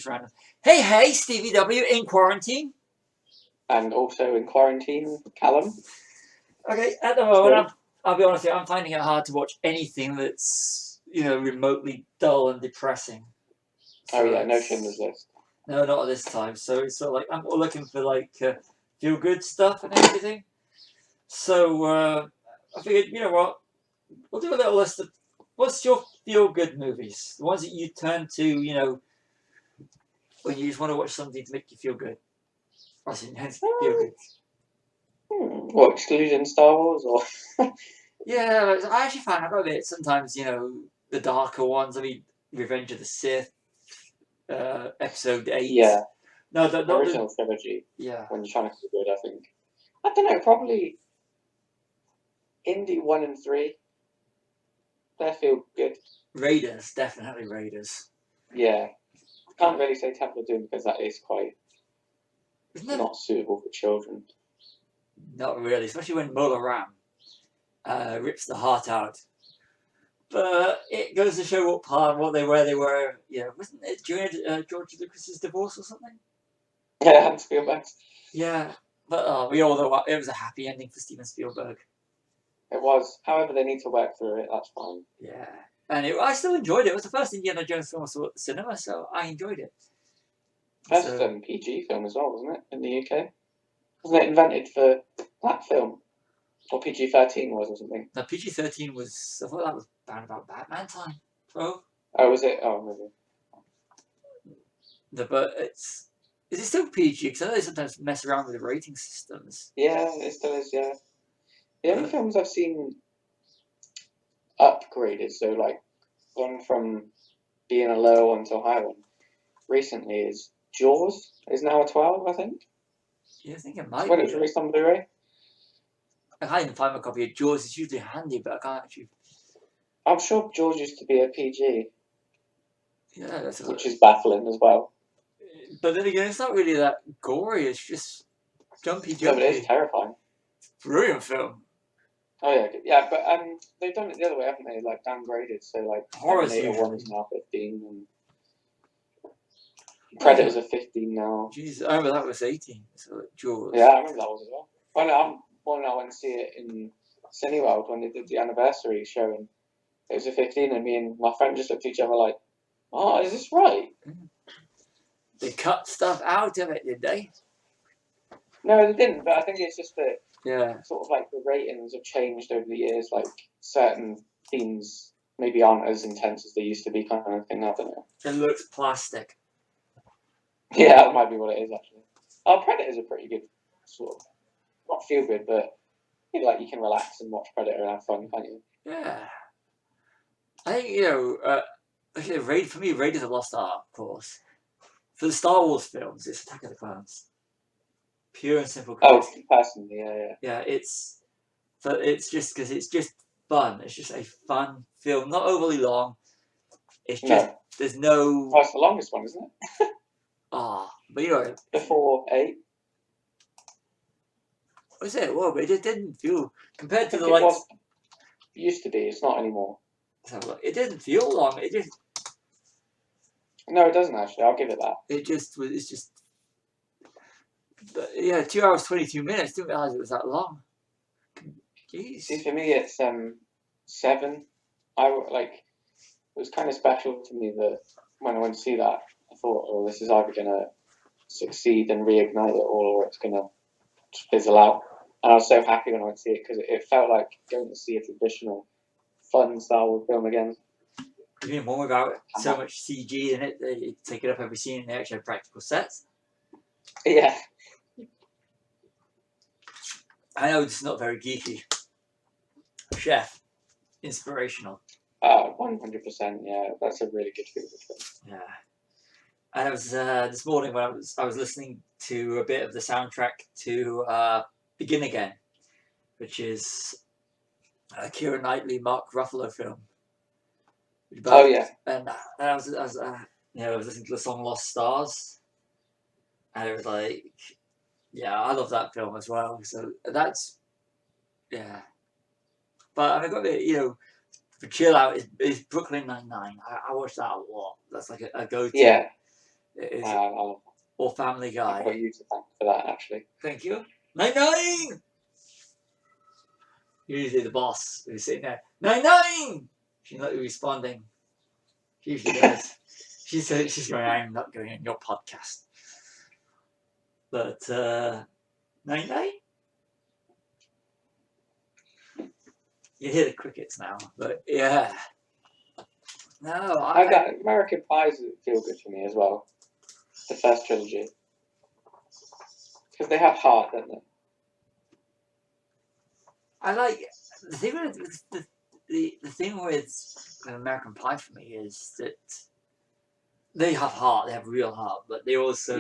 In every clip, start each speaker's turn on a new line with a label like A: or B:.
A: just random. Hey, Stevie W in quarantine.
B: And also in quarantine, Callum.
A: Okay, at the moment, I'll be honest with you, I'm finding it hard to watch anything that's, remotely dull and depressing.
B: So no Schindler's List.
A: No, not at this time. So it's sort of like I'm looking for feel good stuff and everything. So I figured, you know what, we'll do a little list of what's your feel good movies, the ones that you turn to, when you just want to watch something to make you feel good. I feel good.
B: What, excluding Star Wars or?
A: Yeah, I actually find out that sometimes, the darker ones. I mean, Revenge of the Sith, Episode 8.
B: Yeah.
A: No,
B: the original trilogy.
A: Yeah.
B: When you're trying to feel good, I think. I don't know, probably Indy 1 and 3. They feel good.
A: Raiders, definitely Raiders.
B: Yeah. Can't really say Temple of Doom because that is quite not suitable for children.
A: Not really, especially when Mola Ram rips the heart out. But it goes to show where they were. Yeah, wasn't it during George Lucas's divorce or something?
B: Yeah, and Spielberg.
A: Yeah, but we all know it was a happy ending for Steven Spielberg.
B: It was. However, they need to work through it. That's fine.
A: Yeah, and I still enjoyed it. It was the first Indiana Jones film I saw at the cinema, so I enjoyed it.
B: First PG film as well, wasn't it, in the UK? Wasn't it invented for that film? Or PG-13 was or something?
A: No, PG-13 was... I thought that was around about Batman time, bro.
B: Oh, was it? Oh, maybe.
A: But it's... Is it still PG? Because I know they sometimes mess around with the rating systems.
B: Yeah, it still is, yeah. The only films I've seen upgraded, so like gone from being a low one to a high one, recently is Jaws is now a 12, I think.
A: Yeah, I think it might be.
B: When it was released on Blu-ray.
A: I can't even find my copy of Jaws. It's usually handy, but I can't actually...
B: I'm sure Jaws used to be a PG.
A: Yeah, that's
B: which is baffling as well.
A: But then again, it's not really that gory. It's just jumpy.
B: No, but it is terrifying.
A: Brilliant film.
B: Oh yeah, but they've done it the other way, haven't they? Like downgraded, so like
A: Terminator
B: 1 is now 15, and Predators are 15 now.
A: Jesus, I remember that was 18. So Jaws.
B: Yeah, I remember that was as well. I went to see it in Cineworld when they did the anniversary showing. It was a 15, and me and my friend just looked at each other like, "Oh, is this right?"
A: They cut stuff out of it, did they?
B: No, they didn't. But I think it's just that sort of like the ratings have changed over the years. Like certain themes maybe aren't as intense as they used to be, kind of thing. I don't know.
A: It looks plastic.
B: Yeah, that might be what it is actually. Predators are pretty good, sort of. Not feel good, but you can relax and watch Predator and have fun, can't you?
A: Yeah. I think for me, Raiders of the Lost Ark, of course. For the Star Wars films, it's Attack of the Clones. Pure and simple.
B: Oh, personally, yeah.
A: Yeah, it's just because it's just fun. It's just a fun film, not overly long. It's just there's no.
B: Oh, it's the longest one, isn't it?
A: But
B: before 8.
A: Was it? Well, but it just didn't feel compared to the
B: It used to be. It's not anymore.
A: It didn't feel long. It just.
B: No, it doesn't actually. I'll give it that.
A: It just was. It's just. But yeah, 2 hours 22 minutes. Didn't realize it was that long. Jeez.
B: See, for me, it's 7. It was kind of special to me that when I went to see that, I thought, oh, this is either gonna succeed and reignite it all, or it's gonna just fizzle out. And I was so happy when I went to see it because it felt like going to see a traditional, fun Star Wars film again.
A: Even more without so much CG in it, they take it up every scene and they actually have practical sets.
B: Yeah.
A: I know it's not very geeky. Chef. Inspirational.
B: 100%, yeah. That's a really good film.
A: Yeah. And I was this morning when I was listening to a bit of the soundtrack to Begin Again, which is a Keira Knightley, Mark Ruffalo film.
B: Oh yeah.
A: And I was listening to the song Lost Stars, and it was like, yeah, I love that film as well. So that's But I got the for chill out is Brooklyn Nine-Nine. I watch that a lot. That's like a go-to.
B: Yeah.
A: It is
B: I'll,
A: or Family
B: I've
A: Guy.
B: got you to thank for that, actually.
A: Thank you. 99. Usually the boss who's sitting there. 99. She's not responding. She usually does. She said she's going. I'm not going on your podcast. But 99. You hear the crickets now, but yeah. No,
B: I got American Pies feel good for me as well. The first trilogy. Because they have heart, don't they?
A: I like the thing with the thing with American Pie for me is that they have heart, they have real heart, but they also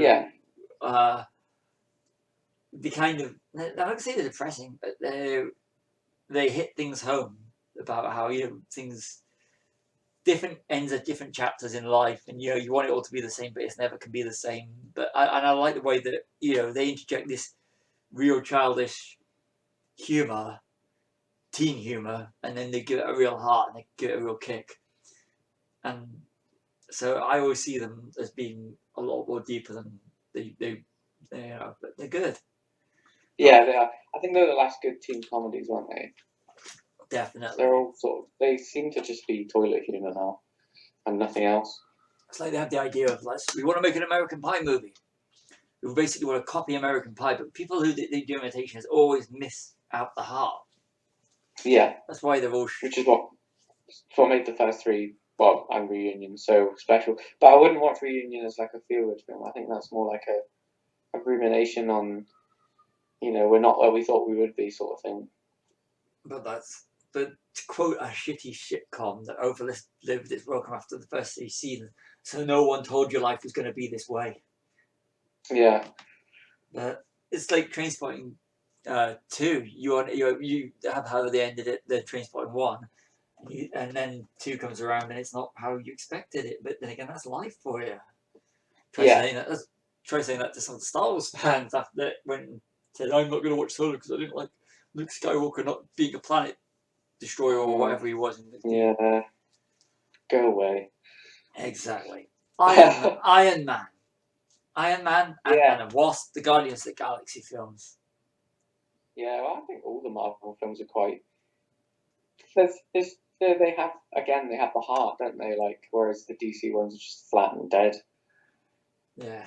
A: the kind of I don't say they're depressing, but they hit things home about how things different ends of different chapters in life, and you want it all to be the same, but it's never can be the same. But I like the way that they interject this real childish humor, teen humor, and then they give it a real heart and they give it a real kick. And so I always see them as being a lot more deeper than they but they're good.
B: Yeah, they are. I think they're the last good teen comedies, aren't they?
A: Definitely.
B: They're all they seem to just be toilet humor now and nothing else.
A: It's like they have the idea of, we want to make an American Pie movie. We basically want to copy American Pie, but people who they do imitations always miss out the heart.
B: Yeah.
A: That's why they're all...
B: Which is what made the first three, and Reunion so special. But I wouldn't watch Reunion as like a feel-good film. I think that's more like a rumination on, we're not where we thought we would be sort of thing.
A: But to quote a shitty sitcom that overlived its welcome after the first 3 seasons, so no one told your life was going to be this way.
B: Yeah.
A: But it's like Trainspotting 2. You have how they ended it, the Trainspotting 1, and then 2 comes around and it's not how you expected it. But then again, that's life for you. Try saying that to some of the Star Wars fans after that went and said, I'm not going to watch Solo because I didn't like Luke Skywalker not being a planet destroyer or whatever he was.
B: Yeah. Go away.
A: Exactly. Iron Man. Ant-Man and Wasp, the Guardians of the Galaxy films.
B: Yeah, well, I think all the Marvel films are quite... They have the heart, don't they? Whereas the DC ones are just flat and dead.
A: Yeah,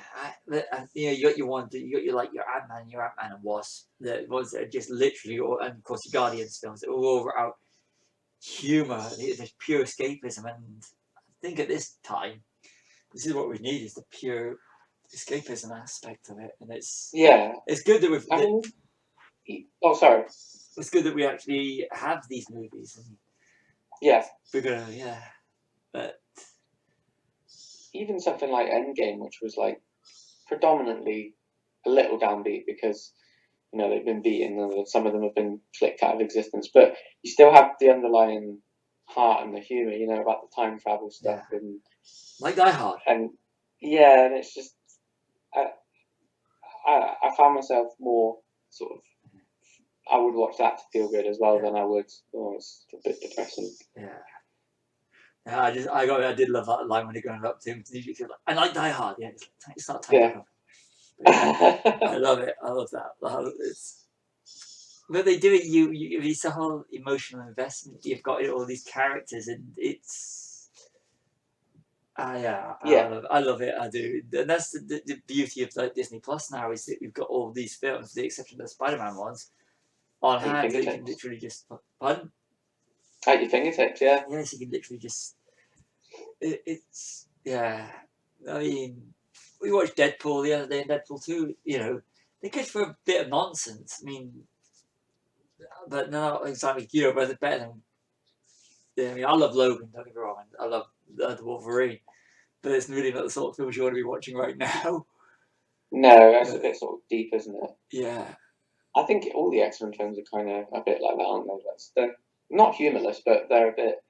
A: you got your Ant-Man, and Wasp. The ones that are just literally, and of course the Guardians films, they're all over out humor, there's pure escapism, and I think at this time, this is what we need, is the pure escapism aspect of it, and it's good that we've.
B: Sorry.
A: It's good that we actually have these movies, and we're gonna but
B: even something like Endgame, which was predominantly a little downbeat because they've been beaten and some of them have been flicked out of existence, but you still have the underlying heart and the humor, about the time travel stuff and
A: like Die Hard.
B: And and it's just I found myself more sort of, I would watch that to feel good as well than I would. Oh, it's a bit depressing.
A: Yeah. I did love that line when they're going up to him. I like Die Hard. Yeah, it's not time. I love it. I love that. But they do it. It's a whole emotional investment. You've got all these characters, and it's. I love it. I do, and that's the beauty of Disney Plus now, is that we've got all these films, with the exception of the Spider-Man ones, on hand. So you can literally just pardon.
B: At your fingertips, yeah.
A: Yes, you can literally just. It's I mean, we watched Deadpool the other day, and Deadpool 2. They're good for a bit of nonsense. I mean, but not exactly. But they're better than. I mean, I love Logan. Don't get me wrong. I love the Wolverine, but it's really not the sort of films you want to be watching right now.
B: No, that's a bit sort of deep, isn't it?
A: Yeah.
B: I think all the X-Men films are kind of a bit like that, aren't they? They're not humorless, but they're a bit.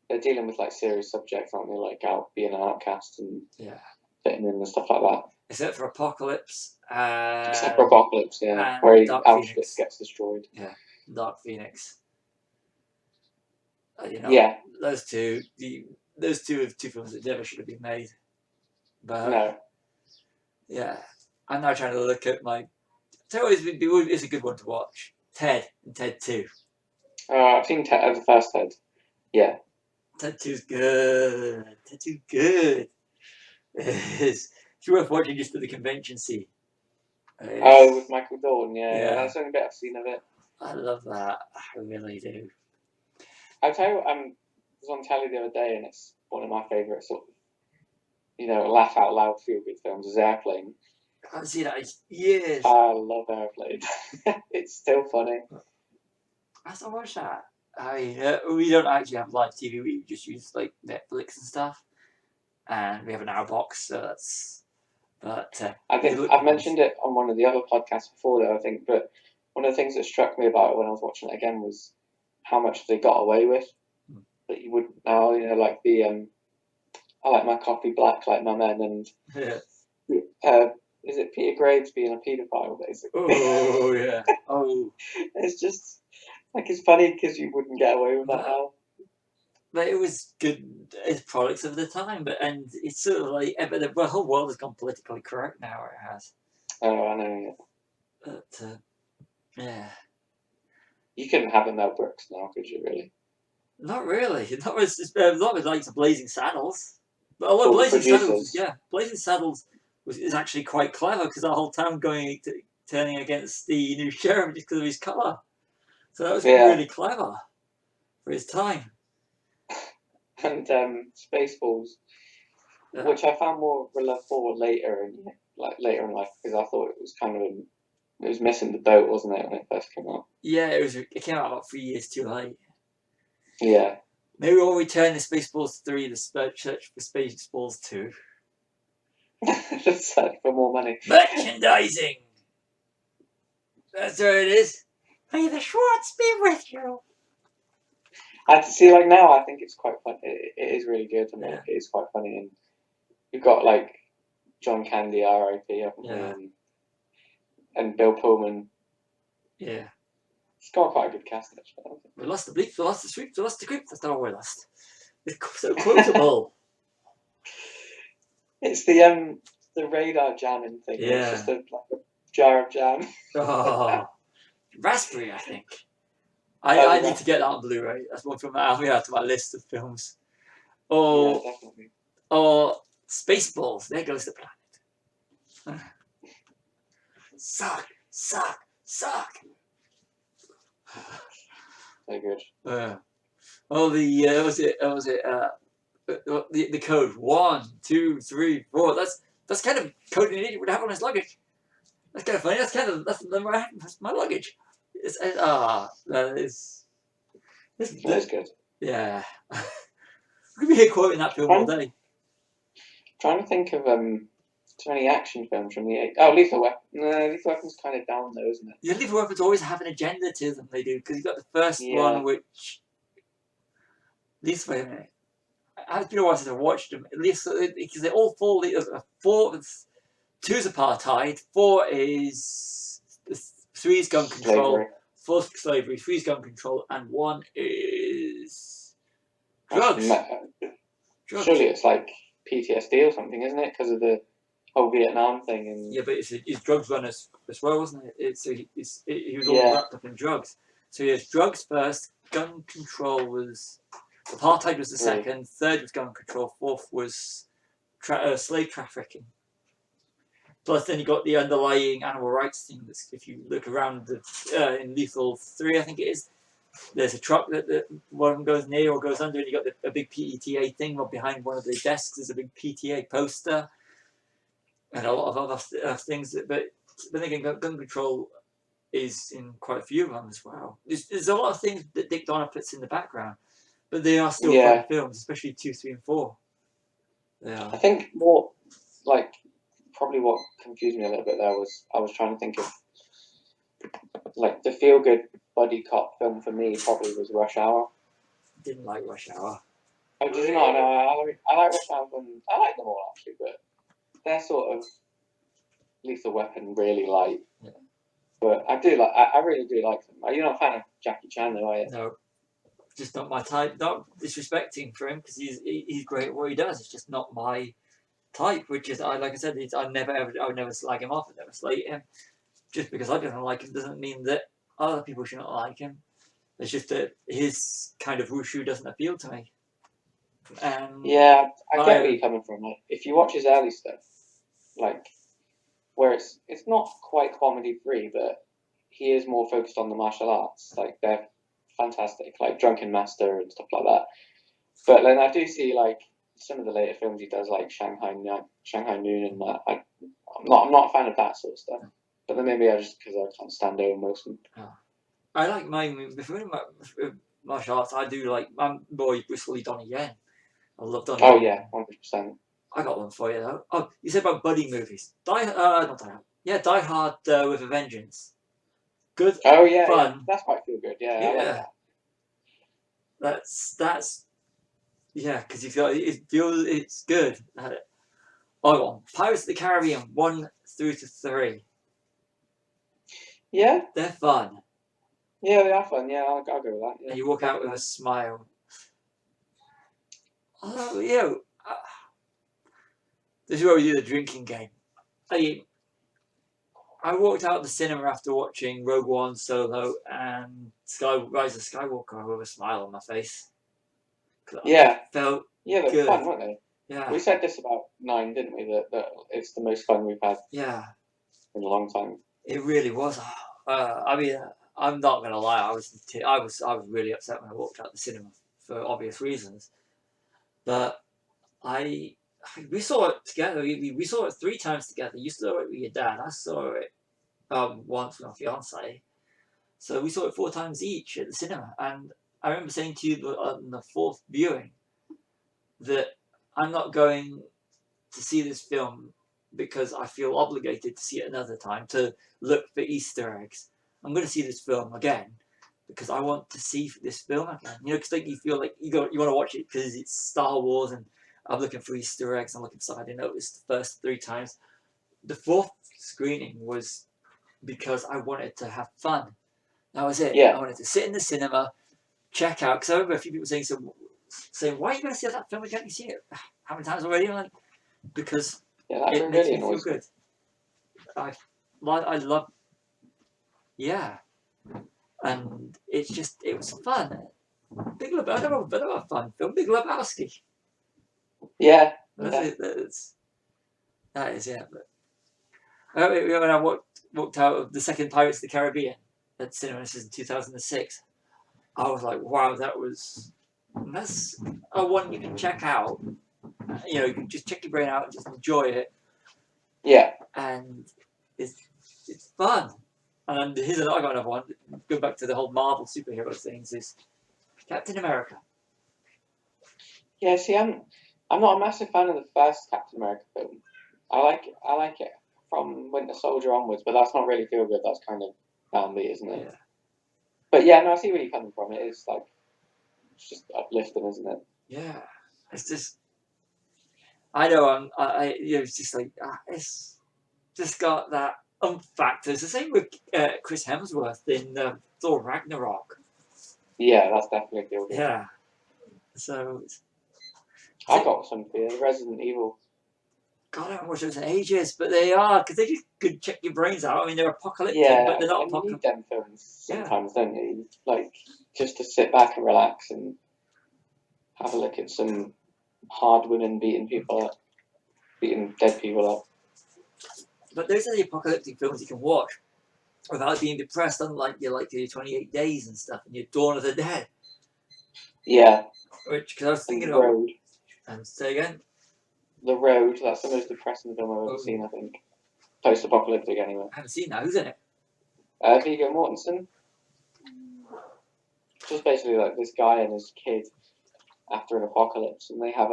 B: They're dealing with serious subjects, aren't they? Being an outcast and fitting in and stuff like that.
A: Except for Apocalypse.
B: Except for Apocalypse, yeah, where Auschwitz gets destroyed.
A: Yeah, Dark Phoenix. Those two. Those two films that never should have been made. But
B: no.
A: Yeah, I'm now trying to look at my. Tell you what is a good one to watch. Ted and Ted 2.
B: I've seen the first Ted. Yeah.
A: Ted 2's good. Ted 2's good. It's worth watching just for the convention scene.
B: Oh, with Michael Dorn. Yeah.
A: Yeah,
B: That's the only bit I've seen of it.
A: I love that. I really do.
B: I tell you what, I was on telly the other day, and it's one of my favourite sort of, laugh out loud feel good films is Airplane.
A: I haven't seen that in years.
B: I love Airplane. It's still funny.
A: I still watch that. I mean, we don't actually have live TV. We just use like Netflix and stuff, and we have an hour box. So that's. But
B: I think I've mentioned it on one of the other podcasts before, though. I think, but one of the things that struck me about it when I was watching it again was how much they got away with that you wouldn't now. Like the I like my coffee black, like my men, and is it Peter Graves being a paedophile, basically?
A: Oh yeah. Oh.
B: It's just like it's funny because you wouldn't get away with that now.
A: But it was good as products of the time, and it's sort of like, but the whole world has gone politically correct now. It has.
B: Oh, I know. Yeah.
A: But yeah.
B: You couldn't have a Mel Brooks now, could you? Really?
A: Not really. Not with like the Blazing Saddles. But although Blazing Saddles, Blazing Saddles is actually quite clever because that whole town turning against the new sheriff just because of his colour. So that was really clever for his time.
B: And Spaceballs, which I found more love for later in life because I thought it was it was missing the boat, wasn't it, when it first came out?
A: Yeah, it came out about 3 years too late.
B: Yeah.
A: Maybe we'll return to Spaceballs 3, the search for Spaceballs 2.
B: Just search for more money.
A: Merchandising! That's where it is. May the Schwartz be with you.
B: I see, like now, I think it's quite fun. It is really good, and it is quite funny. And you've got like John Candy, R.I.P. And Bill Pullman.
A: Yeah.
B: It's got quite a good cast, actually.
A: We lost the bleep, we lost the sweep, we lost the grip. That's not what we lost. It's so quotable.
B: It's the radar jamming thing.
A: Yeah.
B: It's just like a jar of jam.
A: Oh, raspberry, I think. I need to get that on Blu-ray. That's one from to my list of films.
B: Yeah, definitely.
A: Or Spaceballs. There goes the planet. Suck.
B: Very good.
A: The code 1, 2, 3, 4. That's kind of code an idiot would have on his luggage. That's kind of funny. That's my luggage. That is.
B: That's good.
A: Yeah. We could be here quoting that film all day.
B: Trying to think of too many action films from the 80s. Oh, Lethal Weapon. No, Lethal Weapon's kind of down though, isn't it?
A: Yeah, Lethal Weapons always have an agenda to them. They do, because you got the first one, which. Wait a minute. It's been a while since I watched them. At least because they all fall. 4, 2 is apartheid. 4 is 3 is gun control. 4 is slavery. 3 is gun control, and 1 is drugs.
B: Surely it's like PTSD or something, isn't it? Because of the whole Vietnam thing. And
A: yeah, but it's drugs run as well, wasn't it? He was all wrapped up in drugs. So he has drugs first. Gun control was. Apartheid was the second. 3rd was gun control. 4th was slave trafficking. Plus, then you got the underlying animal rights thing. That's, if you look around in Lethal 3, I think it is, there's a truck that one goes near or goes under, and you got a big PETA thing. Well, behind one of the desks is a big PTA poster, and a lot of other things. But then again, gun control is in quite a few of them as well. There's a lot of things that Dick Donner puts in the background. But they are still fun films, especially 2, 3, and 4. Yeah.
B: I think probably what confused me a little bit there was I was trying to think of like the feel good buddy cop film for me probably was Rush Hour.
A: Didn't like Rush Hour.
B: Oh, did you not? No, I like Rush Hour. I like them all actually, but they're sort of Lethal Weapon really light.
A: Yeah.
B: But I really do like them. You're not a fan of Jackie Chan, though, are you?
A: No. Just not my type. Not disrespecting for him because he's great at what he does. It's just not my type, which is like I said, I would never slag him off, I never slate him. Just because I don't like him doesn't mean that other people shouldn't like him. It's just that his kind of wushu doesn't appeal to me.
B: Yeah, I get where you're coming from. Like, if you watch his early stuff, like where it's not quite comedy free, but he is more focused on the martial arts. Like they're fantastic, like Drunken Master and stuff like that. But then I do see like some of the later films he does, like Shanghai Noon and that. I'm not a fan of that sort of stuff. But then maybe just because I can't stand Owen Wilson.
A: I like my martial arts. I do like my boy Bruce Lee, Donnie Yen. I love Donnie.
B: Oh yeah, 100%.
A: I got one for you though. Oh, you said about buddy movies. Not Die Hard. Yeah, Die Hard with a Vengeance. Good.
B: Oh yeah,
A: fun.
B: yeah. That's quite feel good. Yeah, I like that.
A: That's yeah, because it's good. I got Pirates of the Caribbean 1 through to 3.
B: Yeah,
A: they're fun.
B: Yeah, they are fun. Yeah, I'll go with that. Yeah.
A: And you walk out with a smile. Oh, yeah. This is where we do the drinking game. I walked out of the cinema after watching Rogue One, Solo, and Rise of Skywalker with a smile on my face.
B: Yeah.
A: Felt
B: Yeah, they're
A: good.
B: fun, weren't they?
A: Yeah.
B: We said this about 9, didn't we? That it's the most fun we've had.
A: Yeah.
B: In a long time.
A: It really was. I mean, I'm not gonna lie. I was really upset when I walked out of the cinema for obvious reasons. But we saw it together. We saw it 3 times together. You saw it with your dad. I saw it once with my fiance. So we saw it 4 times each at the cinema. And I remember saying to you on the 4th viewing that I'm not going to see this film because I feel obligated to see it another time to look for Easter eggs. I'm going to see this film again because I want to see this film again. You know, because you feel like you want to watch it because it's Star Wars and I'm looking for Easter eggs. I'm looking for something I didn't notice the first 3 times. The 4th screening was because I wanted to have fun. That was it.
B: Yeah.
A: I wanted to sit in the cinema, check out. Because I remember a few people saying, why are you going to see that film again? You seen it how many times already? I'm like, because it makes me feel good. I love, yeah, and it was fun. Big Lebowski, another fun film. Big Lebowski.
B: Yeah,
A: that is yeah. But when I walked out of the second Pirates of the Caribbean at cinemas in 2006, I was like, wow, that's a one you can check out. You know, you can just check your brain out and just enjoy it.
B: Yeah.
A: And it's fun. And I got another one. Go back to the whole Marvel superhero things. Is Captain America.
B: Yeah. See, I'm not a massive fan of the first Captain America film. I like it from Winter Soldier onwards, but that's not really feel good. That's kind of downbeat, isn't it?
A: Yeah.
B: But yeah, no, I see where you're coming from. It's just uplifting, isn't it?
A: Yeah. It's just. I know. It's just like it's just got that factor. It's the same with Chris Hemsworth in Thor Ragnarok.
B: Yeah, that's definitely feel good.
A: Yeah. So.
B: I got some fear. Resident Evil.
A: God, I haven't watched those in ages, but they are because they just could check your brains out. I mean, they're apocalyptic, but they're not apocalyptic.
B: You need them films sometimes, don't you? Like just to sit back and relax and have a look at some hard women beating dead people up.
A: But those are the apocalyptic films you can watch without being depressed, unlike your 28 Days and stuff, and your Dawn of the Dead.
B: Yeah.
A: Which, because I was thinking
B: about. Road.
A: And say again.
B: The Road. That's the most depressing film I've ever seen. I think. Post-apocalyptic, anyway.
A: I haven't seen that. Who's in it?
B: Viggo Mortensen. Just basically like this guy and his kid after an apocalypse, and they have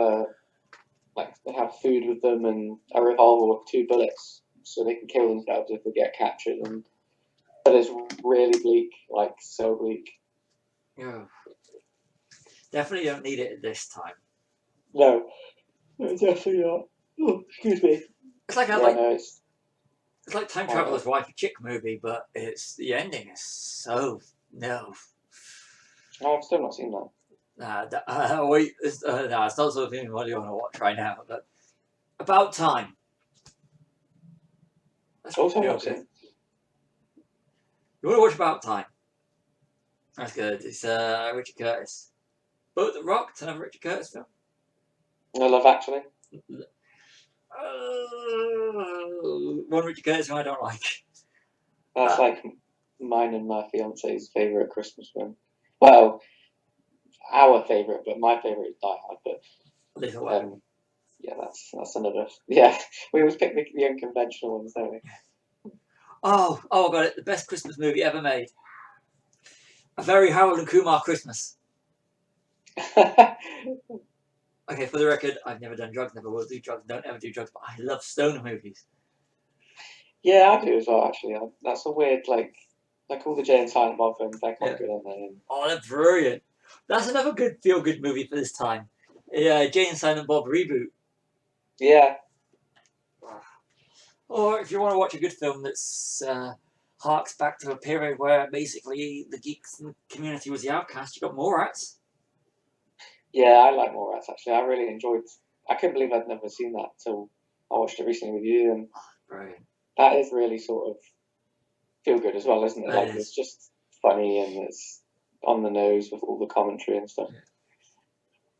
B: food with them and a revolver with 2 bullets, so they can kill themselves if they get captured. But it's really bleak, like so bleak.
A: Yeah. Definitely don't need it at this time.
B: No, definitely not. Oh, excuse me.
A: It's like it's like Time Traveler's Wife, a chick movie, but the ending is so no.
B: Oh, I've still not seen that.
A: Wait, it's not something you want to watch right now. But About Time. That's
B: Also,
A: real
B: watched
A: good.
B: it.
A: You want to watch About Time? That's good. It's Richard Curtis. Boat That Rocked, another Richard Curtis film.
B: I Love Actually.
A: One Richard Curtis film I don't like.
B: That's like mine and my fiance's favourite Christmas film. Well, our favourite, but my favourite is Die Hard. But
A: Little Weapon.
B: yeah, that's another. Yeah, we always pick the unconventional ones, don't we?
A: Oh, I got it. The best Christmas movie ever made. A Very Harold and Kumar Christmas. Okay, for the record, I've never done drugs, never will do drugs, don't ever do drugs, but I love stoner movies.
B: Yeah, I do as well. Actually, that's a weird like all the Jay and Silent Bob films. They're quite good, aren't they?
A: Oh, they're brilliant. That's another good feel-good movie for this time. Yeah, Jay and Silent Bob reboot.
B: Yeah.
A: Or if you want to watch a good film that's harks back to a period where basically the geeks and community was the outcast, you got Mallrats.
B: Yeah, I like Mallrats actually. I really enjoyed. I couldn't believe I'd never seen that till I watched it recently with you, and
A: Brilliant.
B: that is really sort of feel good as well, isn't it?
A: It
B: Like
A: is.
B: it's just funny and it's on the nose with all the commentary and stuff.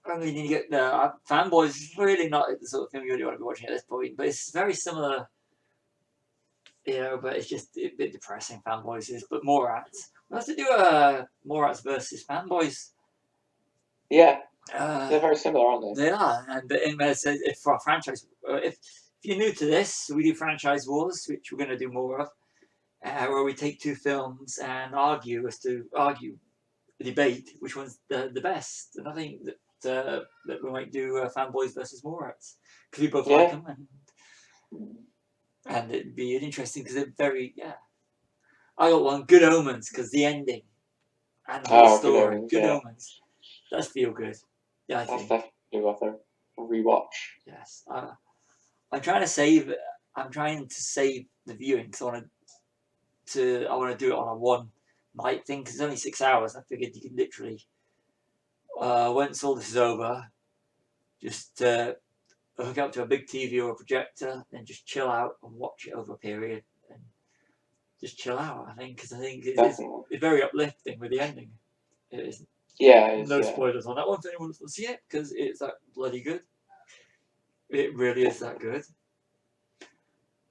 A: I mean, you get Fanboys is really not the sort of film you really want to be watching at this point, but it's very similar, you know. But it's just a bit depressing. Fanboys is, but Mallrats. We'll have to do a Mallrats versus Fanboys.
B: Yeah, they're very similar, aren't they?
A: They are, and Inmed says if for a franchise, if you're new to this, we do franchise wars, which we're going to do more of, where we take two films and debate which one's the best. And I think that we might do Fanboys versus Mallrats because we both like them, and it'd be interesting because they're very I got one, Good Omens, because the ending and the whole story. Good Omens. That's feel good. Yeah, I think.
B: That's definitely worth a rewatch.
A: Yes, I'm trying to save the viewing because I want to do it on a one night thing because it's only 6 hours. I figured you could literally once all this is over, just hook up to a big TV or a projector, and just chill out and watch it over a period and just chill out. I think it's very uplifting with the ending. It is.
B: Yeah,
A: no spoilers on that one for anyone who wants to see it because it's that bloody good. It really is that good.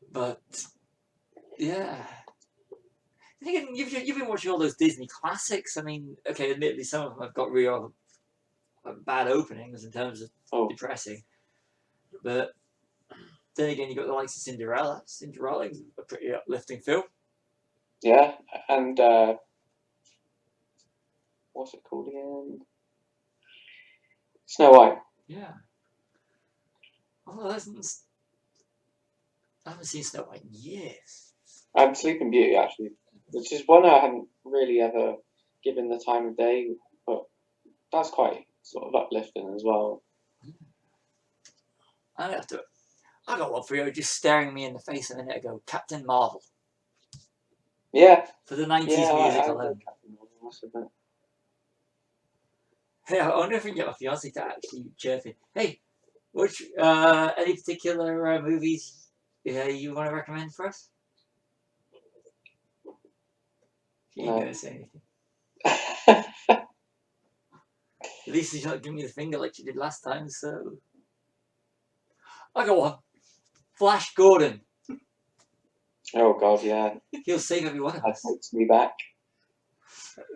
A: But yeah, you've been watching all those Disney classics. I mean, okay, admittedly, some of them have got real bad openings in terms of depressing. But then again, you got the likes of Cinderella. Cinderella is a pretty uplifting film.
B: Yeah, and what's it called again? Snow White.
A: Yeah. Oh, I haven't seen Snow White in years.
B: And Sleeping Beauty, actually, which is one I haven't really ever given the time of day, but that's quite sort of uplifting as well.
A: I got one for you, just staring me in the face a minute ago. Captain Marvel.
B: Yeah.
A: For the 90s music alone. Hey, I wonder if we can get my fiance to actually chirp in. Hey, which any particular movies you want to recommend for us? You ain't gonna say anything. At least she's not giving me the finger like she did last time, so I got one. Flash Gordon.
B: Oh God, yeah.
A: He'll save every one of us.
B: That takes me back.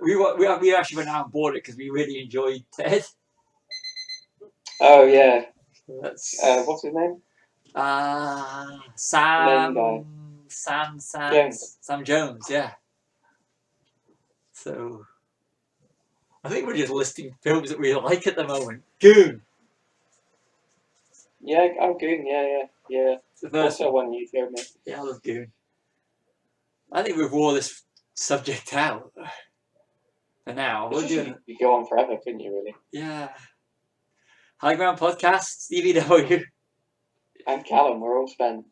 A: We actually went out and bought it because we really enjoyed Ted.
B: Oh yeah.
A: That's
B: what's his name?
A: Sam Jones, yeah. So I think we're just listing films that we like at the moment. Goon.
B: Yeah, Goon. Yeah.
A: It's the first
B: one you showed me.
A: Yeah, I love Goon. I think we've wore this subject out for now.
B: You could go on forever, couldn't you? Really?
A: Yeah. High Ground Podcast, DVW.
B: And Callum, we're all spent.